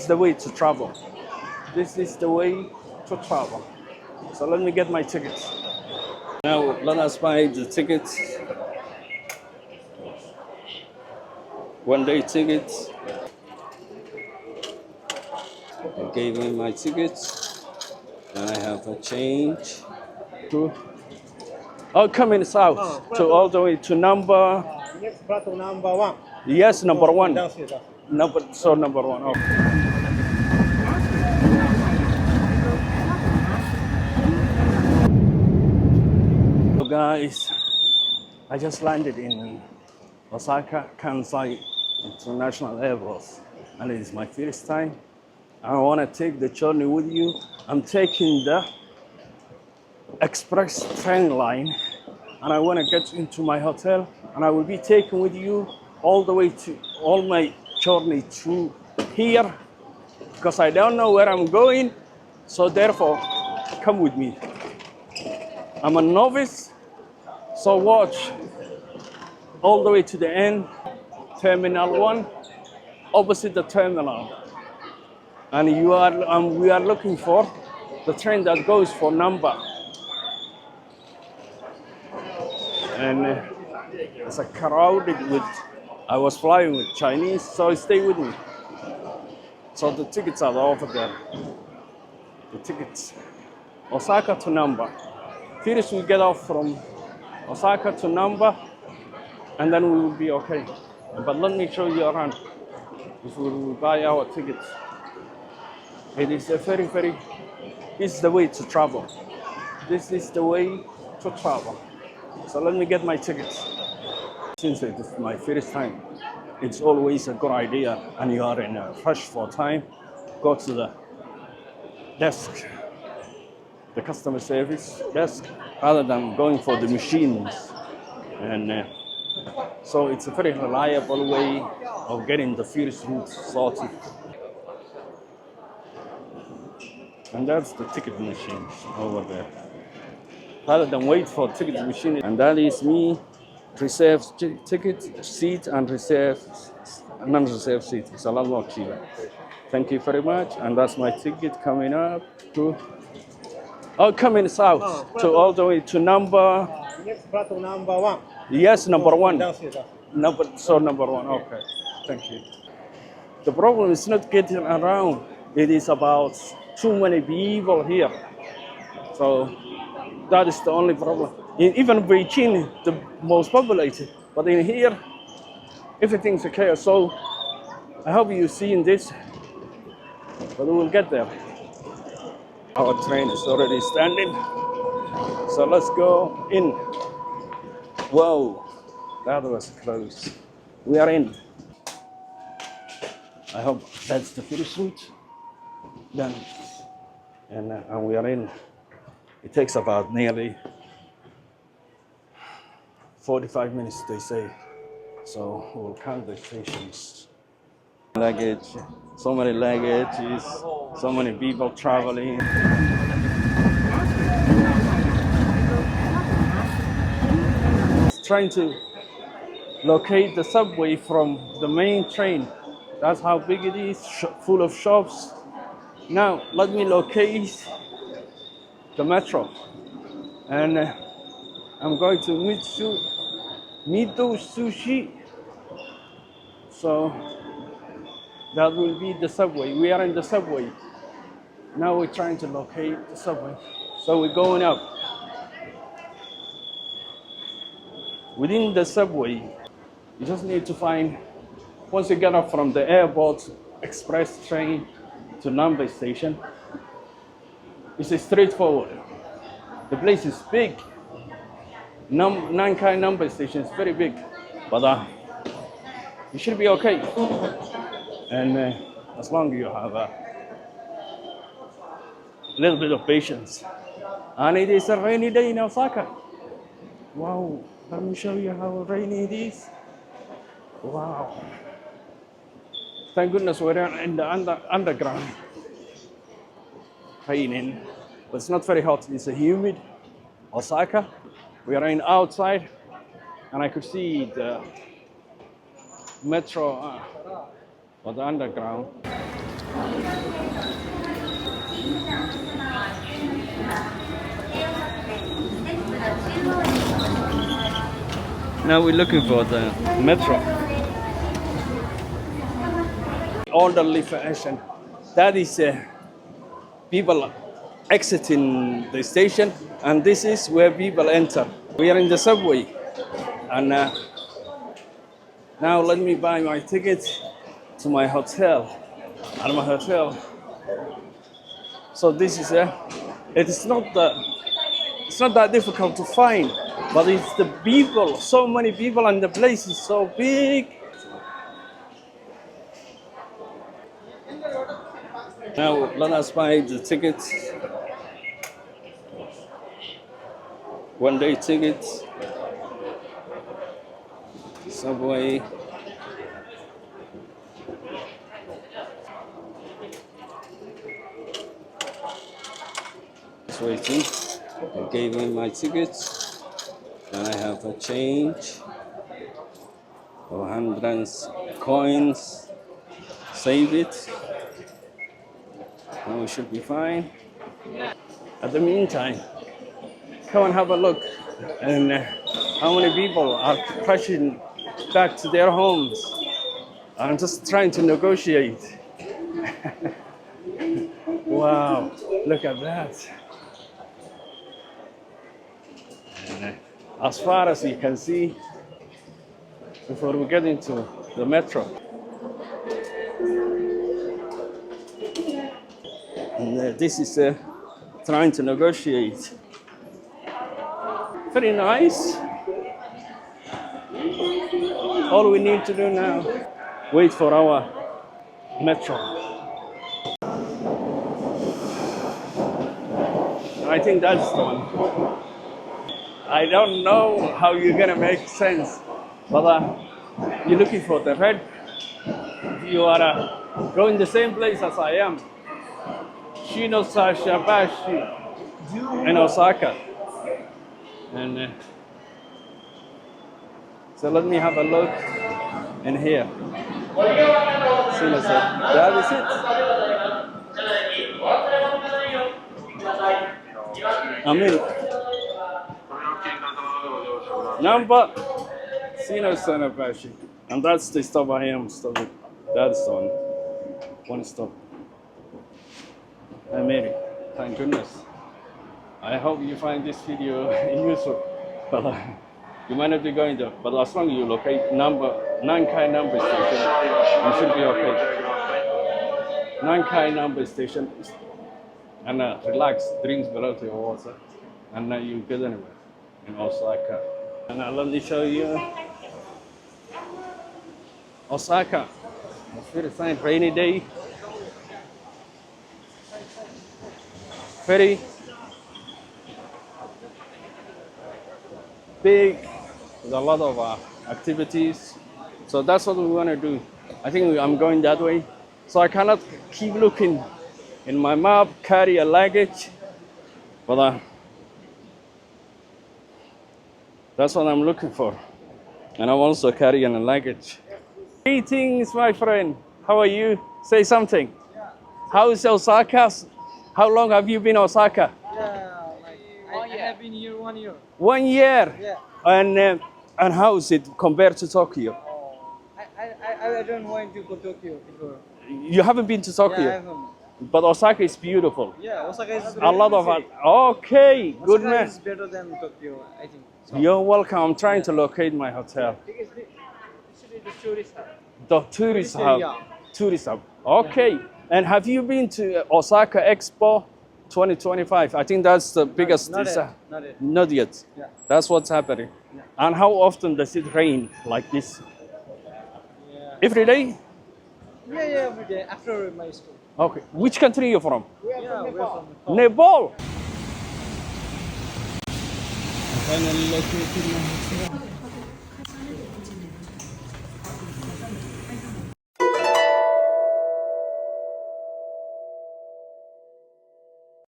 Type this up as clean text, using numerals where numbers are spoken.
the way to travel. This is the way to travel. So let me get my tickets. Now let us buy the tickets. One-day tickets. I gave him my tickets. And I have a change. Oh, coming south to all the way to Namba. Next platform number 1. Yes, number 1. Downstairs. Number 1. Oh. So guys, I just landed in Osaka, Kansai International Airport, and it is my first time. I want to take the journey with you. I'm taking the express train line, and I want to get into my hotel, and I will be taken with you all the way to all my journey through here, because I don't know where I'm going, so therefore come with me. I'm a novice, so watch all the way to the end. Terminal 1, opposite the terminal, and we are looking for the train that goes for Namba. And it's a crowded with. I was flying with Chinese, so stay with me. So the tickets are over there. The tickets, Osaka to Namba. First we get off from Osaka to Namba, and then we will be okay. But let me show you around before we buy our tickets. It is a very, this is the way to travel. This is the way to travel. So let me get my tickets. Since it is my first time, it's always a good idea, and you are in a rush for time, go to the desk, the customer service desk, rather than going for the machines. And so it's a very reliable way of getting the first route sorted. And that's the ticket machine over there. Rather than wait for ticket machine, and that is me, reserve ticket seat and reserve non-reserve seat. It's a lot more cheaper. Thank you very much. And that's my ticket coming up to. Oh, coming south to all the way to Namba. Next platform number 1. Yes, number 1. Downstairs. Number 1. Okay. Thank you. The problem is not getting around. It is about too many people here. So that is the only problem. Even Beijing, the most populated, but in here, everything's okay. So I hope you're seeing this, but we will get there. Our train is already standing, so let's go in. Whoa, that was close. We are in. I hope that's the first route. Done, and we are in. It takes about nearly 45 minutes, they say. So we'll count the stations. Luggage, so many luggages, so many people traveling. Trying to locate the subway from the main train. That's how big it is, full of shops. Now let me locate the metro, and I'm going to Midosuji. So that will be the subway. We are in the subway. Now we're trying to locate the subway. So we're going up. Within the subway, you just need to find, once you get up from the airport express train to Namba station, it's straightforward. The place is big. Nankai Namba station is very big, but you should be okay. And as long as you have a little bit of patience. And it is a rainy day in Osaka. Wow, let me show you how rainy it is. Wow. Thank goodness we're in the underground. Raining, but it's not very hot. It's a humid Osaka. We are in outside, and I could see the metro or the underground. Now we're looking for the metro. Orderly fashion. That is people exiting the station, and this is where people enter. We are in the subway, and now let me buy my ticket to my hotel. At my hotel. So this is it's not that difficult to find, but it's the people. So many people, and the place is so big. Now let us buy the tickets. One-day tickets. Subway. Just waiting. I gave him my tickets, and I have a change of 100 coins. Save it. Now we should be fine. At the meantime, come and have a look, and how many people are crashing back to their homes. I'm just trying to negotiate. Wow, look at that. And, as far as you can see, before we get into the metro. And this is trying to negotiate. Very nice. All we need to do now, wait for our metro. I think that's the one. I don't know how you're gonna make sense, but you're looking for the red. You are going the same place as I am. Shinsaibashi in Osaka. And so let me have a look in here. That is it. Namba, Shinsaibashi. And that's the stop I am stopping. That's the one. One stop. I made it. Thank goodness. I hope you find this video useful. But you might not be going there. But as long as you locate Nankai Namba station, you should be okay. Nankai Namba station. And relax, drinks below to your water. And you get anywhere in Osaka. And let me show you Osaka. It's very fine, rainy day. Very big, with a lot of activities. So that's what we want to do. I think I'm going that way. So I cannot keep looking in my map, carry a luggage, but that's what I'm looking for. And I'm also carrying a luggage. Greetings, my friend. How are you? Say something. How is Osaka? How long have you been in Osaka? Yeah, I have been here 1 year. 1 year? Yeah. And how is it compared to Tokyo? I don't want to go to Tokyo before. You haven't been to Tokyo? Yeah, I haven't. But Osaka is beautiful. Yeah, Osaka is A lot of it. Okay, good Osaka man. is better than Tokyo, I think. So. You're welcome. I'm trying to locate my hotel. It's the tourist hub. The tourist hub. area. Tourist hub. Okay. Yeah. And have you been to Osaka Expo 2025? I think that's the biggest. Not yet. Not yet. Not yet. Yeah. That's what's happening. Yeah. And how often does it rain like this? Yeah. Every day? Yeah, every day after my school. Okay. Which country are you from? Yeah, we're from Nepal. Nepal. Finally located my hotel.